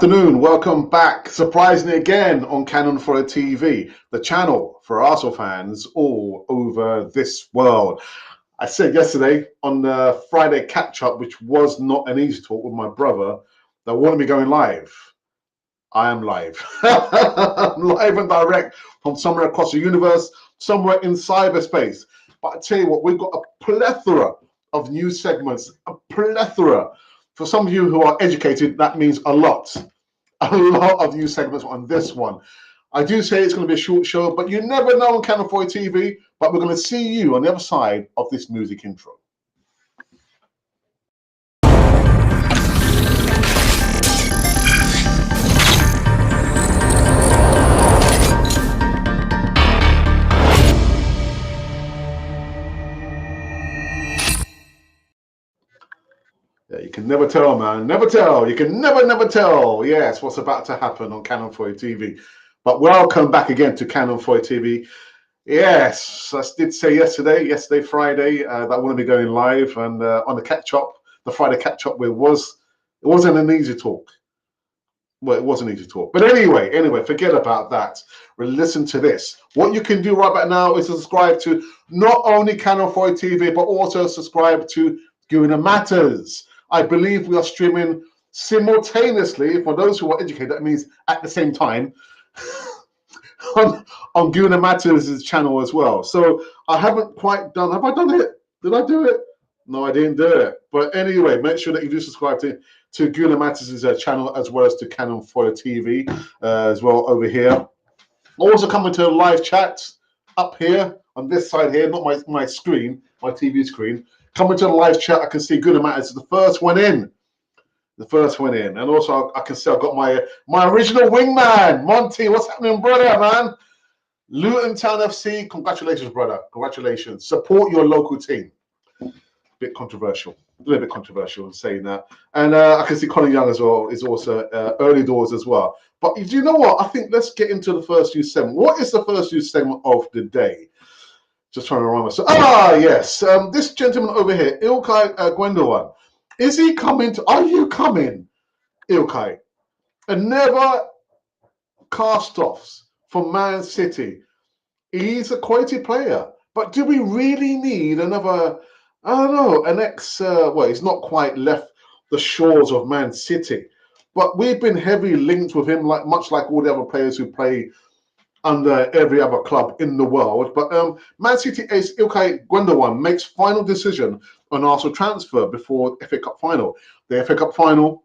afternoon, welcome back, surprisingly again on Canon Follow TV, the channel for Arsenal fans all over this world. I said yesterday on the Friday catch-up, which was not an easy talk with my brother, that I want to be going live. I am live. I'm live and direct from somewhere across the universe, somewhere in cyberspace. But I tell you what, we've got a plethora of new segments, a plethora. For some of you who are educated, that means a lot of new segments on this one. I do say it's going to be a short show, but you never know on Canon Follow TV. But we're going to see you on the other side of this music intro. Yeah, you can never tell, man. Never tell. You can never tell. Yes, what's about to happen on Canon Follow TV. But welcome back again to Canon Follow TV. Yes, I did say yesterday, Friday, that I want to be going live, and on the catch-up, the Friday catch-up, it wasn't an easy talk. Well, it wasn't easy talk. But anyway, forget about that. Listen to this. What you can do right about now is subscribe to not only Canon Follow TV, but also subscribe to Guna Matters. I believe we are streaming simultaneously, for those who are educated, that means at the same time, on Guna Matters' channel as well. So I haven't quite done, have I done it? Did I do it? No, I didn't do it. But anyway, make sure that you do subscribe to Guna Matters' channel, as well as to Canon Follow TV as well over here. Also coming to a live chat up here on this side here, not my screen, my TV screen. Coming to the live chat, I can see Guna Matters is the first one in. The first one in. And also I can see I've got my original wingman, Monty. What's happening, brother, man? Luton Town FC, congratulations, brother. Congratulations. Support your local team. Bit controversial. A little bit controversial in saying that. And I can see Colin Young as well is also early doors as well. But do you know what? I think let's get into the first news segment. What is the first news segment of the day? Just trying to remind myself. Ah, yes. This gentleman over here, Ilkay Gundogan. Is he coming to? Are you coming, Ilkay? And never cast-offs for Man City. He's a quality player, but do we really need another? I don't know, an well, he's not quite left the shores of Man City, but we've been heavily linked with him, much like all the other players who play under every other club in the world. But Man City ace Ilkay Gundogan makes final decision on Arsenal transfer before FA Cup final. The FA Cup final,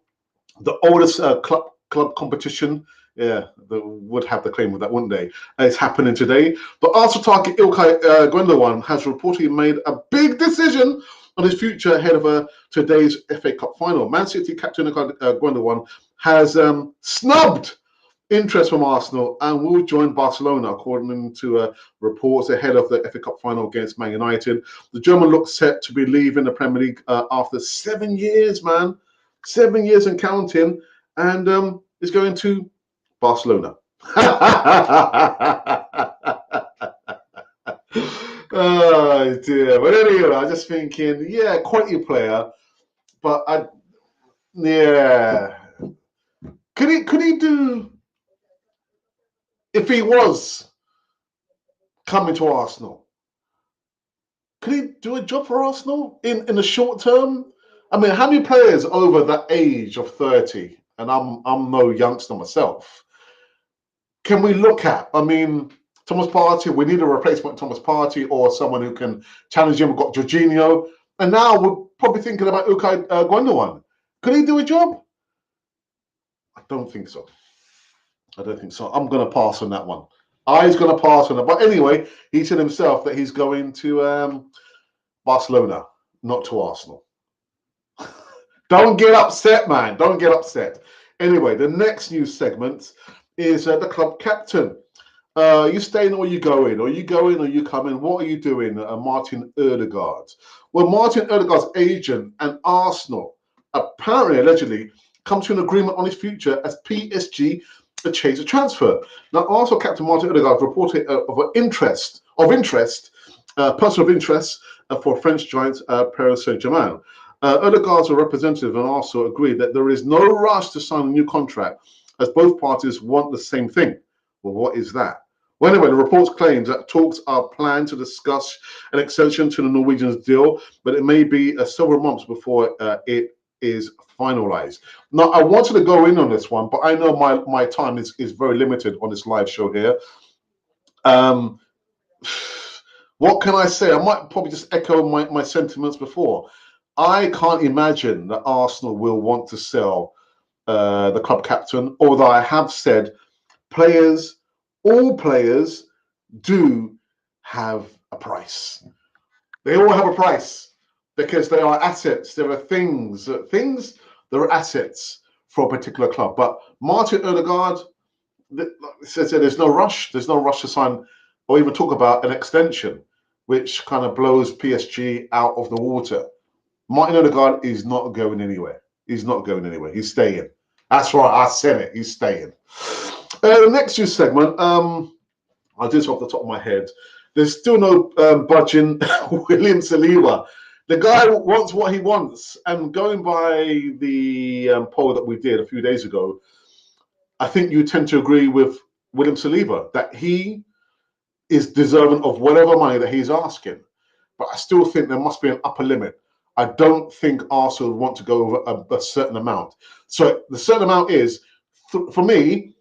the oldest club competition. Yeah, they would have the claim of that, wouldn't they? It's happening today. But Arsenal target Ilkay Gundogan has reportedly made a big decision on his future ahead of today's FA Cup final. Man City captain Ilkay Gundogan has snubbed interest from Arsenal and will join Barcelona, according to reports ahead of the FA Cup final against Man United. The German looks set to be leaving the Premier League after 7 years, man. 7 years and counting, and is going to Barcelona. Oh dear. But anyway, I'm just thinking, yeah, quality player, but yeah. Could he do, if he was coming to Arsenal, could he do a job for Arsenal in the short term? I mean, how many players over the age of 30, and I'm no youngster myself, can we look at? I mean, Thomas Partey, we need a replacement Thomas Partey or someone who can challenge him. We've got Jorginho. And now we're probably thinking about Ilkay Gundogan. Could he do a job? I don't think so. I don't think so. I'm going to pass on that one. He's going to pass on it. But anyway, he said himself that he's going to Barcelona, not to Arsenal. Don't get upset, man. Don't get upset. Anyway, the next news segment is the club captain. You staying or you going? Are you going or you coming? What are you doing, Martin Ødegaard? Well, Martin Ødegaard's agent and Arsenal apparently, allegedly, come to an agreement on his future as PSG chase a transfer. Now, Arsenal captain Martin Ødegaard reported personal interest for French giant Paris Saint-Germain. Odegaard's representative and also agreed that there is no rush to sign a new contract as both parties want the same thing. Well, what is that? Well, anyway, the reports claims that talks are planned to discuss an extension to the Norwegian's deal, but it may be several months before it is finalized. Now, I wanted to go in on this one, but I know my time is very limited on this live show here. What can I say? I might probably just echo my sentiments before. I can't imagine that Arsenal will want to sell the club captain, although I have said all players do have a price. They all have a price because they are assets. There are things that are assets for a particular club. But Martin Odegaard says that there's no rush. There's no rush to sign or even talk about an extension, which kind of blows PSG out of the water. Martin Odegaard is not going anywhere. He's not going anywhere. He's staying. That's right. I said it. He's staying. The next news segment, I'll do this off the top of my head. There's still no budging William Saliba. The guy wants what he wants. And going by the poll that we did a few days ago, I think you tend to agree with William Saliba that he is deserving of whatever money that he's asking. But I still think there must be an upper limit. I don't think Arsenal want to go over a certain amount. So the certain amount is, for me,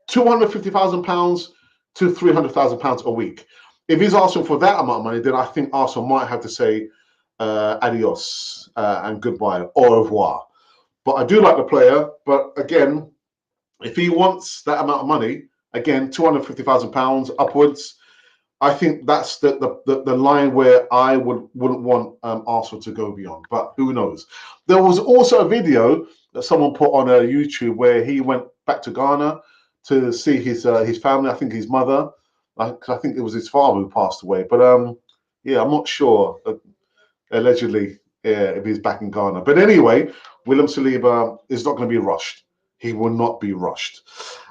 £250,000 to £300,000 a week. If he's asking for that amount of money, then I think Arsenal might have to say adios and goodbye, au revoir. But I do like the player. But again, if he wants that amount of money, again, £250,000 upwards, I think that's the line where I wouldn't want Arsenal to go beyond. But who knows? There was also a video that someone put on YouTube where he went back to Ghana to see his family. I think his mother. I think it was his father who passed away. But yeah, I'm not sure. Allegedly, if he's back in Ghana. But anyway, William Saliba is not going to be rushed. He will not be rushed.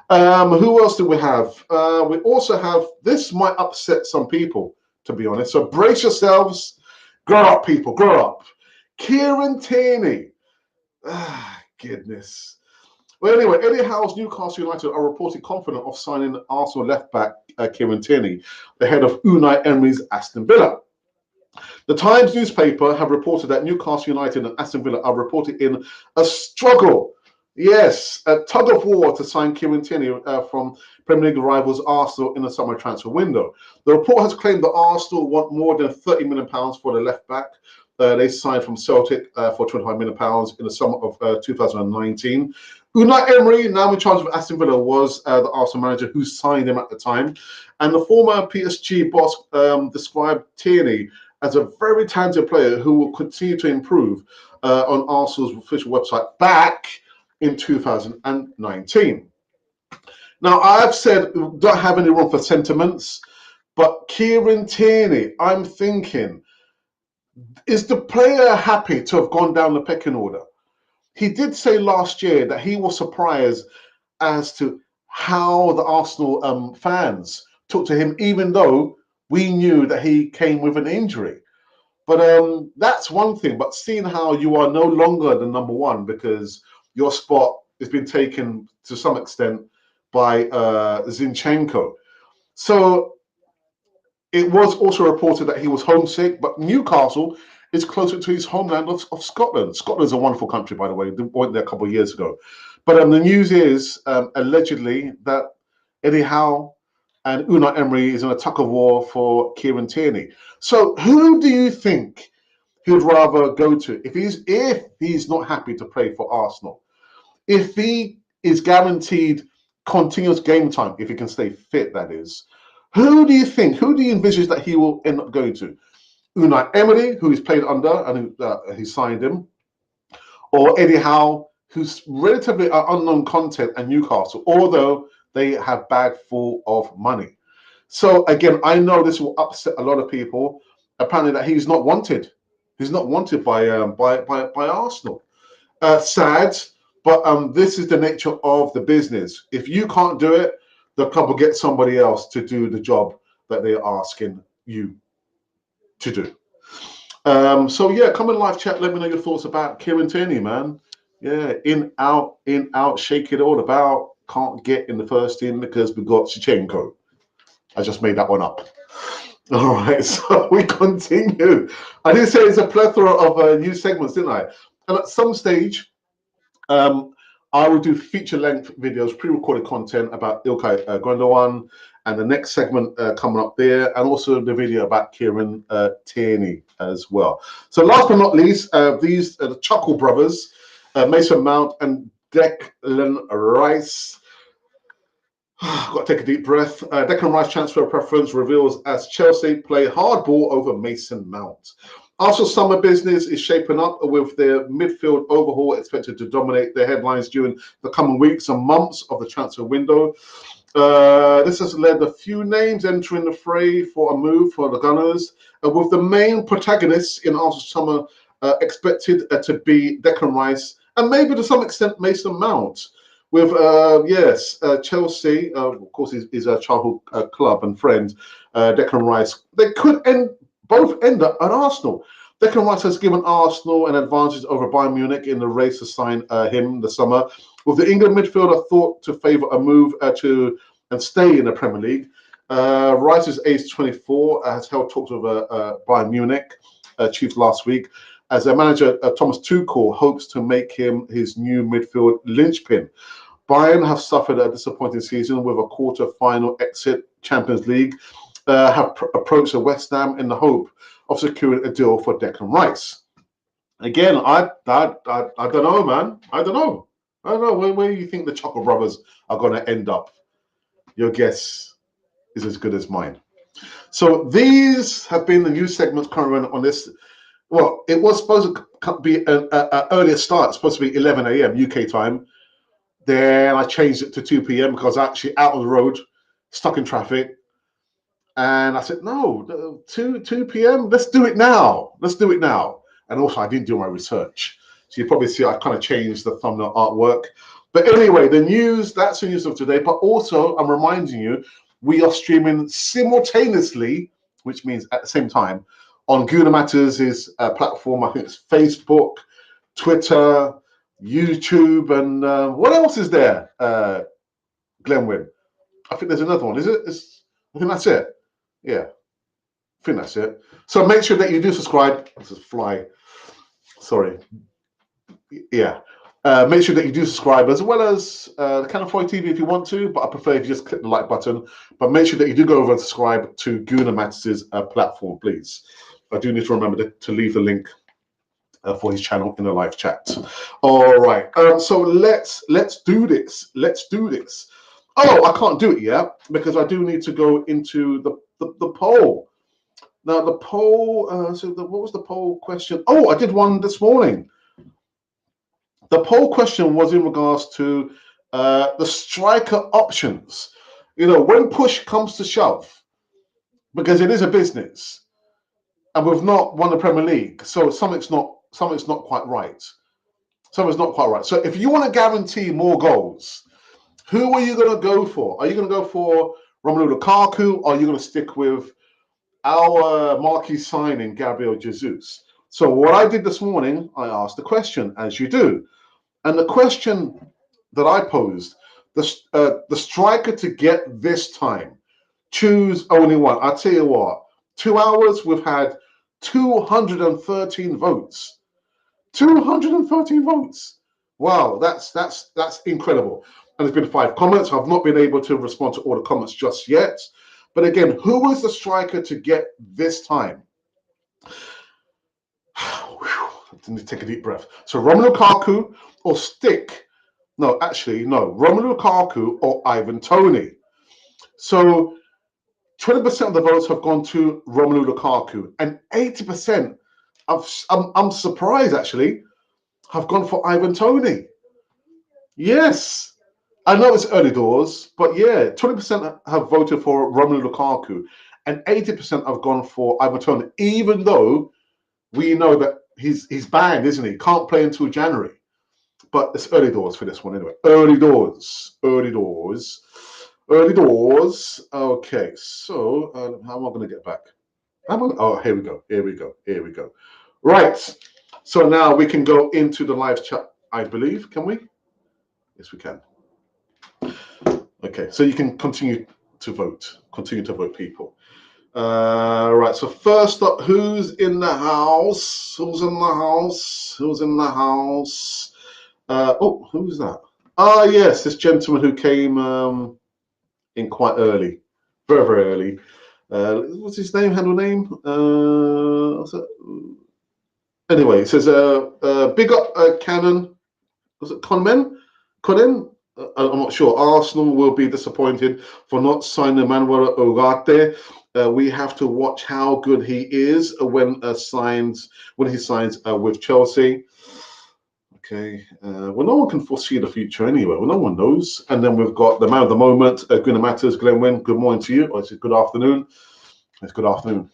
Who else do we have? We also have, this might upset some people, to be honest. So brace yourselves. Grow up, people. Grow up. Kieran Tierney. Goodness. Well, anyway, Eddie Howe's Newcastle United are reported confident of signing Arsenal left-back Kieran Tierney, the head of Unai Emery's Aston Villa. The Times newspaper have reported that Newcastle United and Aston Villa are reported in a struggle. Yes, a tug of war to sign Kieran Tierney from Premier League rivals Arsenal in the summer transfer window. The report has claimed that Arsenal want more than £30 million for the left-back. They signed from Celtic for £25 million in the summer of 2019. Unai Emery, now in charge of Aston Villa, was the Arsenal manager who signed him at the time. And the former PSG boss described Tierney as a very talented player who will continue to improve on Arsenal's official website back in 2019. Now, I've said don't have any room for sentiments, but Kieran Tierney, I'm thinking, is the player happy to have gone down the pecking order? He did say last year that he was surprised as to how the Arsenal fans took to him, even though we knew that he came with an injury. But that's one thing. But seeing how you are no longer the number one because your spot has been taken to some extent by Zinchenko. So it was also reported that he was homesick, but Newcastle is closer to his homeland of Scotland. Scotland's a wonderful country, by the way. They went there a couple of years ago. But the news is allegedly that Eddie Howe and Unai Emery is in a tug of war for Kieran Tierney. So who do you think he would rather go to if he's not happy to play for Arsenal? If he is guaranteed continuous game time, if he can stay fit, that is, who do you envisage that he will end up going to? Unai Emery, who he's played under and he signed him, or Eddie Howe, who's relatively unknown content at Newcastle, although they have bag full of money. So again, I know this will upset a lot of people. Apparently, that he's not wanted. He's not wanted by Arsenal. Sad, but this is the nature of the business. If you can't do it, the club will get somebody else to do the job that they're asking you to do. So yeah, come in live chat. Let me know your thoughts about Kieran Tierney, man. Yeah, in, out, shake it all about. Can't get in the first team because we got Shichenko. I just made that one up. All right, so we continue. I did say it's a plethora of new segments, didn't I? And at some stage, um, I will do feature-length videos, pre-recorded content about Ilkay Gundogan, and the next segment coming up there, and also the video about Kieran Tierney as well. So last but not least, these are the Chuckle brothers, Mason Mount and Declan Rice. Got to take a deep breath. Declan Rice transfer preference reveals as Chelsea play hardball over Mason Mount. Arsenal summer business is shaping up with their midfield overhaul expected to dominate the headlines during the coming weeks and months of the transfer window. This has led a few names entering the fray for a move for the Gunners, with the main protagonists in Arsenal summer expected to be Declan Rice and maybe to some extent Mason Mount. With Chelsea, of course, is a childhood club and friend, Declan Rice. They could both end up at Arsenal. Declan Rice has given Arsenal an advantage over Bayern Munich in the race to sign him this summer. With the England midfielder thought to favour a move to and stay in the Premier League, Rice is age 24, has held talks with Bayern Munich, chief last week, as their manager Thomas Tuchel hopes to make him his new midfield linchpin. Bayern have suffered a disappointing season with a quarter-final exit Champions League, have approached West Ham in the hope of securing a deal for Declan Rice. Again, I don't know, man. I don't know. Where do you think the Chuckle brothers are going to end up? Your guess is as good as mine. So these have been the news segments currently on this. Well, it was supposed to be an earlier start. It's supposed to be 11 a.m. UK time. Then I changed it to 2 p.m. because I actually out on the road, stuck in traffic. And I said, no, 2 p.m. Let's do it now. Let's do it now. And also, I didn't do my research. So you probably see I kind of changed the thumbnail artwork. But anyway, that's the news of today. But also, I'm reminding you, we are streaming simultaneously, which means at the same time, on Guna Matters' platform. I think it's Facebook, Twitter, YouTube, and what else is there, Glenwyn? I think there's another one. Is it? I think that's it. Yeah, I think that's it. So make sure that you do subscribe. This is fly. Sorry. Yeah. Make sure that you do subscribe, as well as Canafoy TV if you want to, but I prefer if you just click the like button. But make sure that you do go over and subscribe to Guna Matters' platform, please. I do need to remember to leave the link for his channel in the live chat. All right. So let's do this. Let's do this. Oh, I can't do it yet because I do need to go into the poll. Now the poll. What was the poll question? Oh, I did one this morning. The poll question was in regards to the striker options. You know, when push comes to shove, because it is a business, and we've not won the Premier League, so something's not quite right. Something's not quite right. So if you want to guarantee more goals, who are you going to go for? Are you going to go for Romelu Lukaku, or are you going to stick with our marquee signing, Gabriel Jesus? So what I did this morning, I asked the question, as you do. And the question that I posed, the striker to get this time, choose only one. I'll tell you what, 2 hours, we've had 213 votes. 213 votes. Wow, that's incredible. And there's been 5 comments. I've not been able to respond to all the comments just yet. But again, who is the striker to get this time? Let me take a deep breath. So Romelu Lukaku or Romelu Lukaku or Ivan Toney. So 20% of the votes have gone to Romelu Lukaku, and 80%, I'm surprised actually, have gone for Ivan Toney. Yes, I know it's early doors, but yeah, 20% have voted for Romelu Lukaku, and 80% have gone for Ivan Toney, even though we know that he's banned, isn't he? Can't play until January. But it's early doors for this one anyway. Early doors. Okay, so how am I going to get back? Oh, here we go. Here we go. Here we go. Right. So now we can go into the live chat, I believe. Can we? Yes, we can. Okay. So you can continue to vote. Continue to vote, people. Right. So first up, who's in the house? Who's in the house? Who's in the house? Oh, who's that? Ah, yes, this gentleman who came in quite early, very, very early. What's his name? Handle name? Anyway, it says, big up Cannon. Was it Conmen? Conan? I'm not sure. Arsenal will be disappointed for not signing Manuel Ugarte. We have to watch how good he is when he signs with Chelsea. Okay. Well, no one can foresee the future anyway. Well, no one knows. And then we've got the man of the moment, Gunnar Matters, Glenn Wynn. Good morning to you. Or is it good afternoon? It's good afternoon.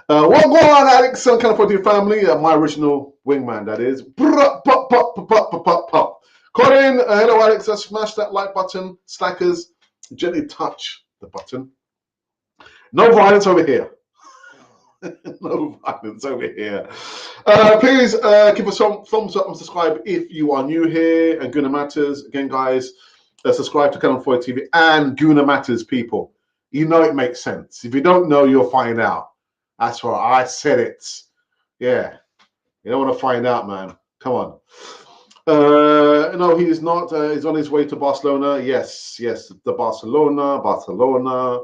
What go on, Alex? Some kind of for your family. My original wingman, that is. Pop, pop, pop, pop, pop, pop. Colin, hello, Alex. Smash that like button. Slackers, gently touch the button. No violence over here. No violence over here. Please give us some thumbs up and subscribe if you are new here. And Guna Matters, again, guys, subscribe to Canal 4 TV and Guna Matters, people. You know it makes sense. If you don't know, you'll find out. That's right. I said it. Yeah. You don't want to find out, man. Come on. No, he is not. He's on his way to Barcelona. Yes, the Barcelona.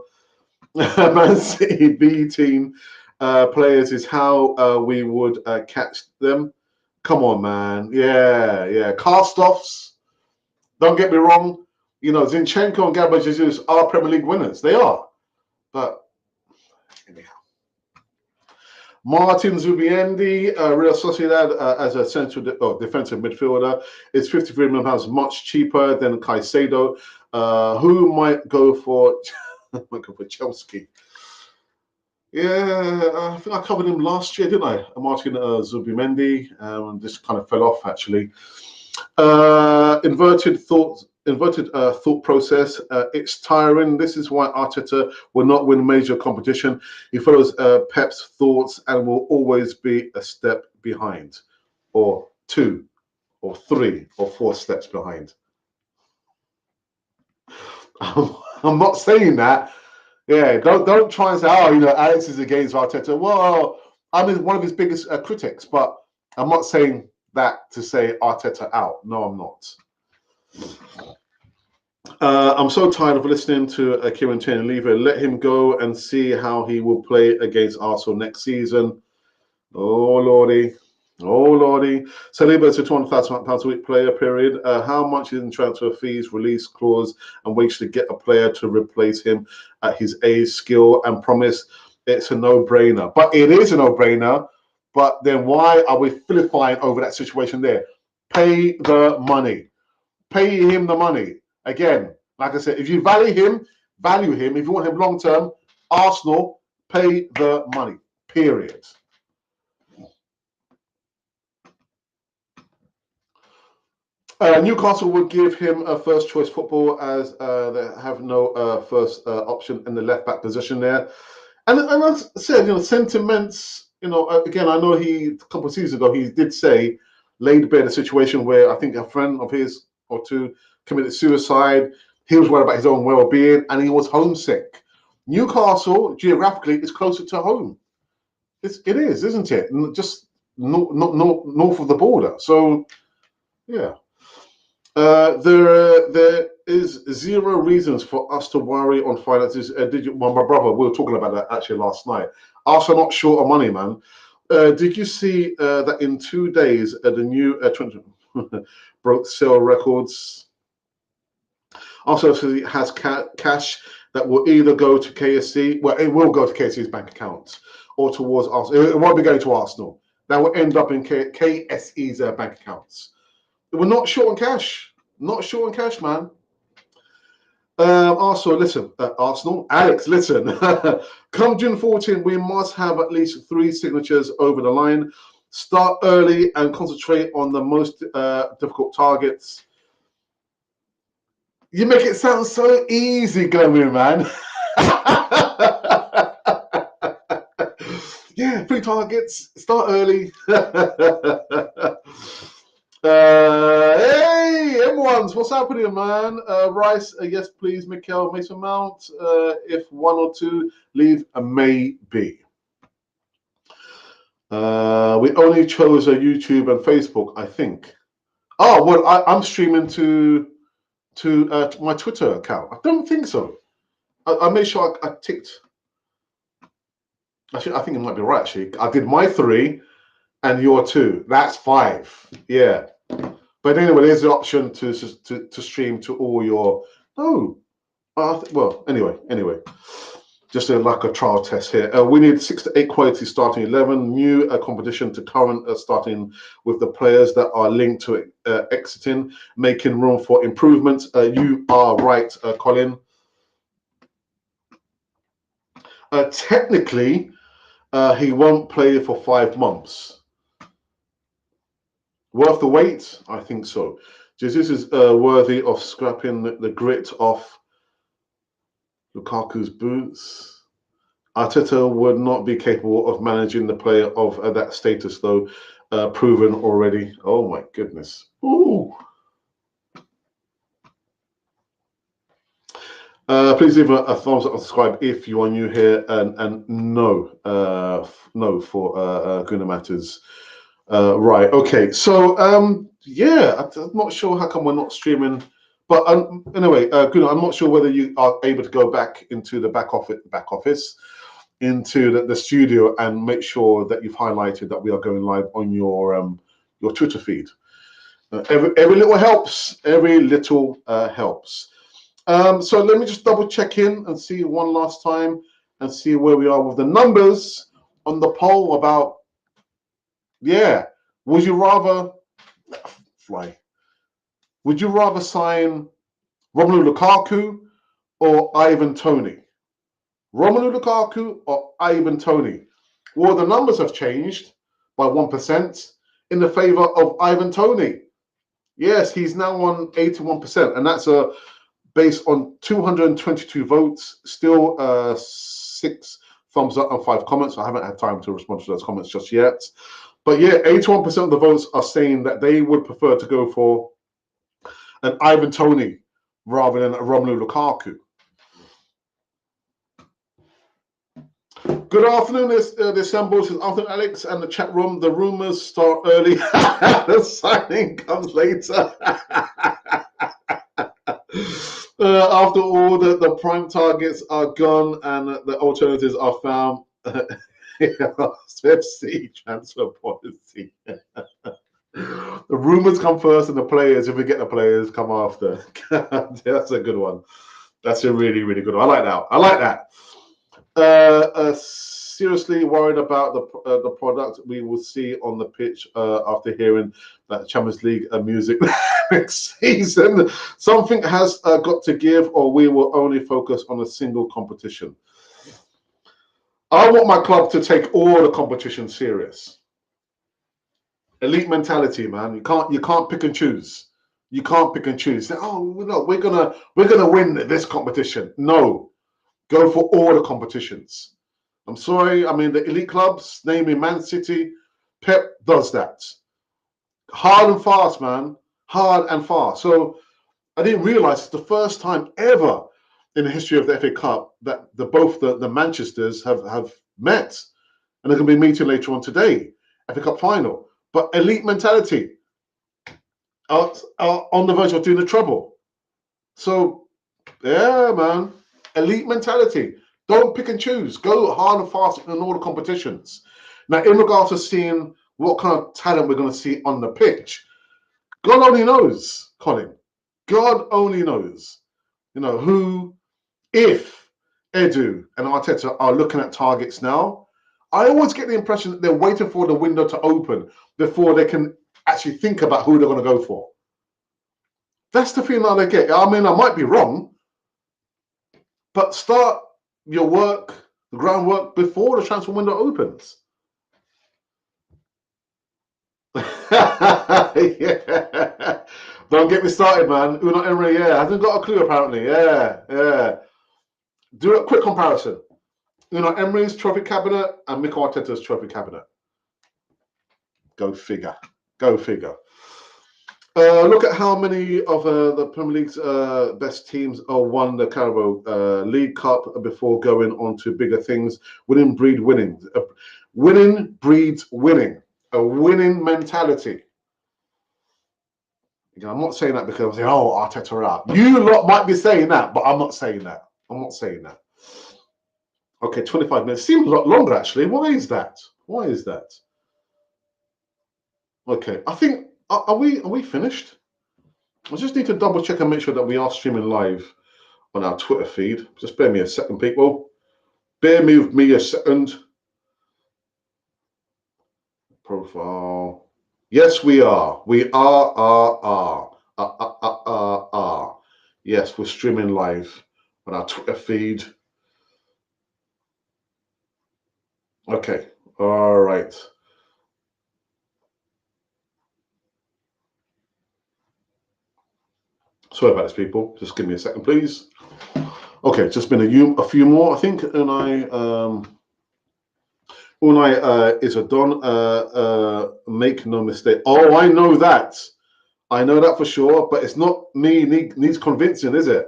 Man City B team players is how we would catch them. Come on, man. Yeah. Cast-offs. Don't get me wrong. You know, Zinchenko and Gabriel Jesus are Premier League winners. They are. But anyhow. Martin Zubimendi, Real Sociedad as a central defensive midfielder is £53 million, much cheaper than Caicedo. Who might go for Chelsea? Yeah, I think I covered him last year, didn't I? Martin Zubimendi, just kind of fell off actually. Inverted thought process. It's tiring. This is why Arteta will not win major competition. He follows Pep's thoughts and will always be a step behind, or 2, or 3, or 4 steps behind. I'm not saying that. Yeah, don't try and say, oh, you know, Alex is against Arteta. Well, I'm one of his biggest critics, but I'm not saying that to say Arteta out. No, I'm not. I'm so tired of listening to Kieran Tierney leave it. Let him go and see how he will play against Arsenal next season. Oh, Lordy. Saliba is a £200,000 a week player, period. How much is in transfer fees, release clause, and wage to get a player to replace him at his age, skill, and promise? It's a no-brainer. But it is a no-brainer. But then why are we filifying over that situation there? Pay the money. Pay him the money. Again, like I said, if you value him. If you want him long-term, Arsenal, pay the money, period. Newcastle would give him a first-choice football as they have no first option in the left-back position there. And as I said, you know, sentiments, you know, again, I know a couple of seasons ago, he did say, laid bare the situation where I think a friend of his or two committed suicide. He was worried about his own well-being and he was homesick. Newcastle, geographically, is closer to home. It is, isn't it? Just north of the border. So, yeah. There is zero reasons for us to worry on finances. My brother, we were talking about that actually last night. Arsenal not short of money, man. Did you see that in 2 days the new broke sale records? Also, it has cash that will either go to KSC. Well, it will go to KSC's bank account or towards Arsenal. It won't be going to Arsenal. That will end up in KSE's bank accounts. We're not short on cash. Not short on cash, man. Arsenal, listen. Arsenal, Alex, listen. Come June 14, we must have at least 3 signatures over the line. Start early and concentrate on the most difficult targets. You make it sound so easy, Glenn, man. Yeah, 3 targets. Start early. Hey, M1s, what's happening, man? Rice, yes, please. Mikel, Mason Mount. If 1 or 2, leave a maybe. We only chose a YouTube and Facebook, I think. Oh, well, I'm streaming to my Twitter account. I don't think so. I made sure I ticked. I think it might be right, actually. I did my 3 and your 2. That's 5. Yeah. But anyway, there's the option to stream to all your. No. Well, anyway. Just like a trial test here. We need 6 to 8 quality starting 11. New competition to current starting with the players that are linked to exiting, making room for improvement. You are right, Colin. Technically, he won't play for 5 months. Worth the wait? I think so. Jesus is worthy of scrapping the grit off Lukaku's boots. Arteta would not be capable of managing the player of that status, though, proven already. Oh my goodness. Ooh. Please leave a thumbs up and subscribe if you are new here, and no for Guna Matters. Right, okay. So, yeah, I'm not sure how come we're not streaming. But anyway, Guna, I'm not sure whether you are able to go back into the back office, into the studio, and make sure that you've highlighted that we are going live on your Twitter feed. Every little helps. Every little helps. So let me just double check in and see one last time and see where we are with the numbers on the poll about. Yeah, would you rather Would you rather sign Romelu Lukaku or Ivan Toney? Romelu Lukaku or Ivan Toney? Well, the numbers have changed by 1% in the favor of Ivan Toney. Yes, he's now on 81%, and that's based on 222 votes. Still 6 thumbs up and 5 comments. I haven't had time to respond to those comments just yet. But yeah, 81% of the votes are saying that they would prefer to go for an Ivan Toney rather than a Romelu Lukaku. Good afternoon, the assembled afternoon, Alex, and the chat room. The rumors start early. The signing comes later. After all, the prime targets are gone and the alternatives are found. FC transfer policy. The rumors come first, and the players, if we get the players, come after. That's a good one. That's a really, really good one. I like that. Seriously worried about the product we will see on the pitch after hearing that Champions League music next season. Something has got to give, or we will only focus on a single competition. I want my club to take all the competition serious. Elite mentality, man. You can't pick and choose. You can't pick and choose. Say, oh no, we're gonna win this competition. No, go for all the competitions. I'm sorry. I mean, the elite clubs, namely Man City, Pep does that. Hard and fast, man. Hard and fast. So I didn't realize it's the first time ever in the history of the FA Cup that both the Manchesters have met, and they're going to be meeting later on today, FA Cup final. But elite mentality are on the verge of doing the treble. So, yeah, man. Elite mentality. Don't pick and choose. Go hard and fast in all the competitions. Now, in regards to seeing what kind of talent we're going to see on the pitch, God only knows, Colin. God only knows. You know, who, if Edu and Arteta are looking at targets now, I always get the impression that they're waiting for the window to open before they can actually think about who they're going to go for. That's the feeling that I get. I mean, I might be wrong, but start your work, the groundwork, before the transfer window opens. Yeah. Don't get me started, man. Unai Emery, hasn't got a clue apparently. Yeah. Do a quick comparison. Emery's trophy cabinet and Mikel Arteta's trophy cabinet. Go figure. Go figure. Look at how many of the Premier League's best teams won the Carabao League Cup before going on to bigger things. Winning breeds winning. Winning breeds winning. A winning mentality. I'm not saying that because I'm saying, oh, Arteta out. You lot might be saying that, but I'm not saying that. I'm not saying that. Okay, 25 minutes. Seems a lot longer, actually. Why is that? Why is that? Okay, I think, are we finished? I just need to double check and make sure that we are streaming live on our Twitter feed. Just bear me a second, people. Bear with me a second. Profile. Yes, we are. We are. Yes, we're streaming live on our Twitter feed. Okay. All right. Sorry about this, people. Just give me a second, please. Okay, just been a few more, I think. Unai is a Don. Make no mistake. Oh, I know that. I know that for sure. But it's not me needs convincing, is it?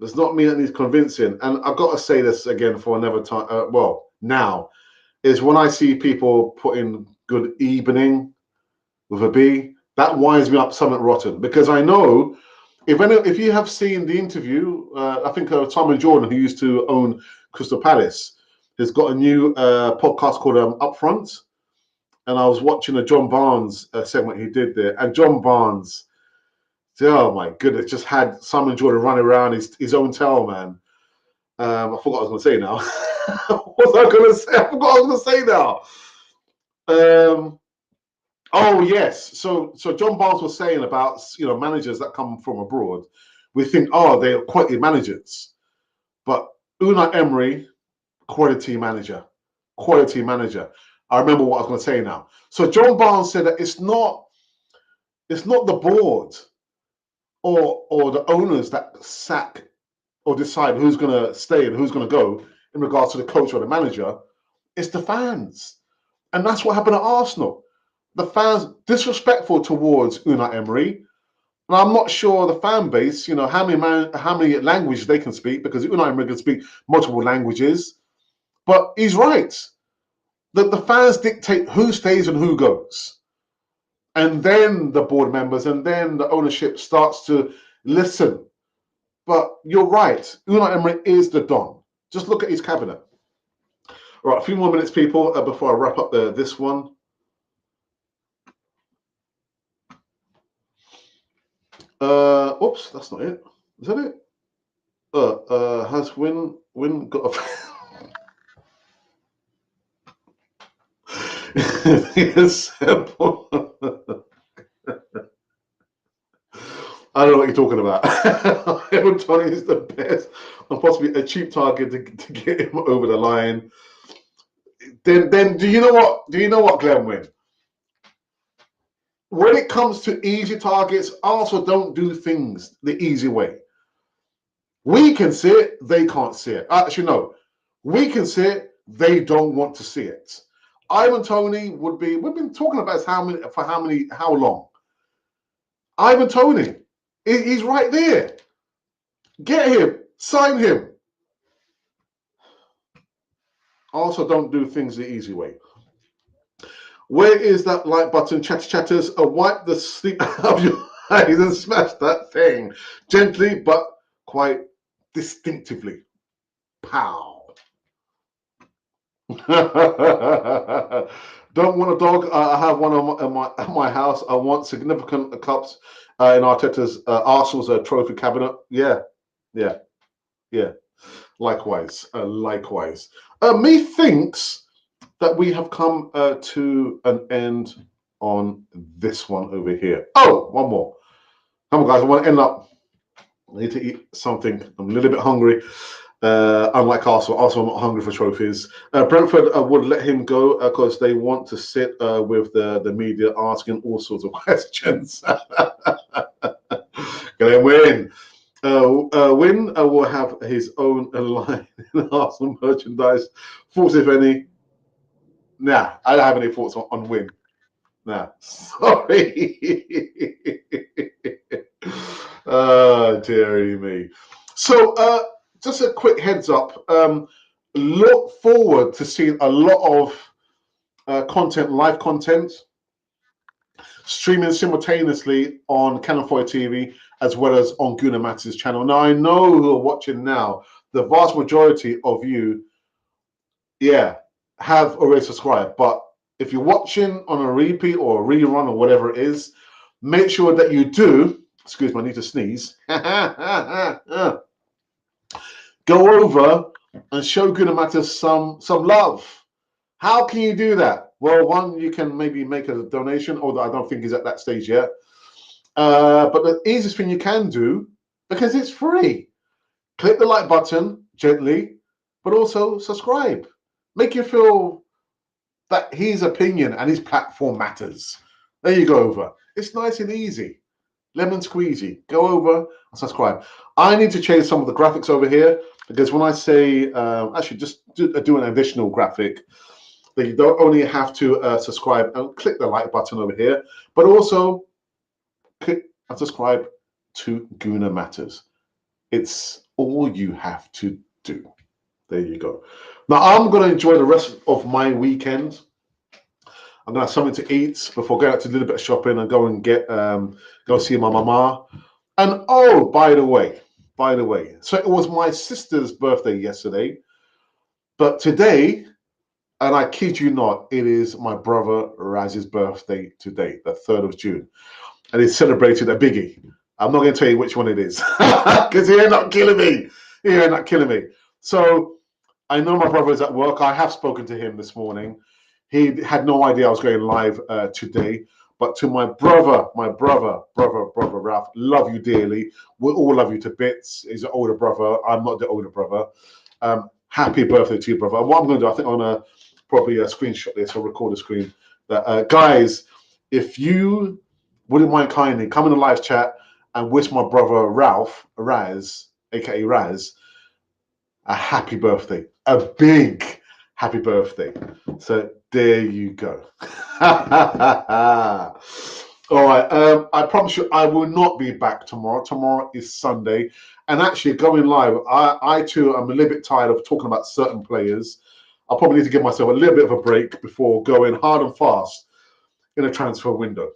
It's not me that needs convincing. And I've got to say this again for another time. Well, now is when I see people putting good evening with a B, that winds me up something rotten because I know if you have seen the interview, I think Tom and Jordan, who used to own Crystal Palace, has got a new podcast called Upfront, and I was watching a John Barnes segment he did there, and John Barnes, oh my goodness, just had Simon Jordan running around his own tail, man. I forgot what I was going to say now. What was I going to say? I forgot what I was going to say now. Oh yes, so John Barnes was saying about managers that come from abroad. We think, oh, they're quality managers, but Unai Emery, quality manager. I remember what I was going to say now. So John Barnes said that it's not the board or the owners that sack or decide who's going to stay and who's going to go in regards to the coach or the manager. It's the fans, and that's what happened at Arsenal. The fans disrespectful towards Unai Emery. And I'm not sure the fan base, how many languages they can speak, because Unai Emery can speak multiple languages. But he's right. The fans dictate who stays and who goes. And then the board members and then the ownership starts to listen. But you're right. Unai Emery is the Don. Just look at his cabinet. All right, a few more minutes, people, before I wrap up this one. Oops, that's not it. Is that it? Has Win got a it's simple. I don't know what you're talking about. Evan Tony is the best and possibly a cheap target to get him over the line. Then do you know what? Do you know what, Glenn Wynn? When it comes to easy targets, also don't do things the easy way. We can see it, they can't see it. Actually, no. We can see it, they don't want to see it. Ivan Toney we've been talking about how long? Ivan Toney, he's right there. Get him, sign him. Also, don't do things the easy way. Where is that like button, chatters? Wipe the sleep out of your eyes and smash that thing gently but quite distinctively. Pow. Don't want a dog. I have one at my house. I want significant cups in Arteta's Arsenal's trophy cabinet. Yeah. Likewise. Methinks that we have come to an end on this one over here. Oh, one more. Come on, guys. I want to end up. I need to eat something. I'm a little bit hungry. Unlike Arsenal, I'm not hungry for trophies. Brentford would let him go because they want to sit with the media asking all sorts of questions. Gonna win. Win will have his own line in Arsenal merchandise. Thoughts, if any? Nah, I don't have any thoughts on Win. Nah, sorry. Dearie me. So, just a quick heads up. Look forward to seeing a lot of content, live content, streaming simultaneously on Canon 4 TV as well as on Guna Matt's channel. Now, I know who are watching now, the vast majority of you, yeah, have already subscribed. But if you're watching on a repeat or a rerun or whatever it is, make sure that you do, excuse me, I need to sneeze. Go over and show Guna Matters some love. How can you do that? Well, one, you can maybe make a donation, although I don't think he's at that stage yet. But the easiest thing you can do, because it's free, click the like button gently, but also subscribe. Make you feel that his opinion and his platform matters. There you go over. It's nice and easy. Lemon squeezy. Go over and subscribe. I need to change some of the graphics over here because when I say, actually just do an additional graphic, that you don't only have to subscribe and click the like button over here, but also click and subscribe to Guna Matters. It's all you have to do. There you go. Now I'm going to enjoy the rest of my weekend. I'm going to have something to eat before going out to do a little bit of shopping and go and go see my mama. And oh, by the way, so it was my sister's birthday yesterday, but today, and I kid you not, it is my brother Raz's birthday today, the 3rd of June. And he's celebrated a biggie. I'm not going to tell you which one it is because he ain't not killing me. He ain't not killing me. So I know my brother is at work. I have spoken to him this morning. He had no idea I was going live today. But to my brother, Ralph, love you dearly. We all love you to bits. He's an older brother. I'm not the older brother. Happy birthday to you, brother. And what I'm going to do, I think I'm going to probably screenshot this or record a screen. That guys, if you wouldn't mind kindly come in the live chat and wish my brother Ralph, Raz, aka Raz, a happy birthday. A big happy birthday. So there you go. All right. I promise you I will not be back tomorrow. Tomorrow is Sunday. And actually going live, I too am a little bit tired of talking about certain players. I'll probably need to give myself a little bit of a break before going hard and fast in a transfer window.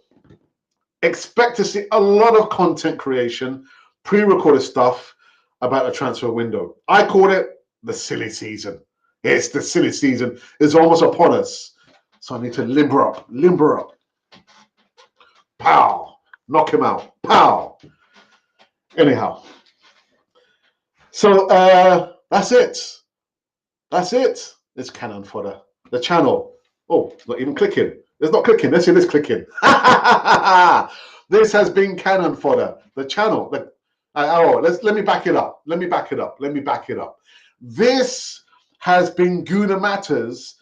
Expect to see a lot of content creation, pre-recorded stuff about a transfer window. I call it the silly season. It's the silly season. It's almost upon us. So I need to limber up. Pow! Knock him out. Pow! Anyhow. So that's it. That's it. It's Cannon Fodder. The channel. Oh, it's not even clicking. It's not clicking. Let's see this clicking. This has been Cannon Fodder. The channel. Let me back it up. Let me back it up. This has been Guna Matters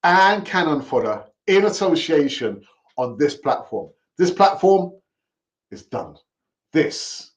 and Cannon Fodder in association on this platform. This platform is done. This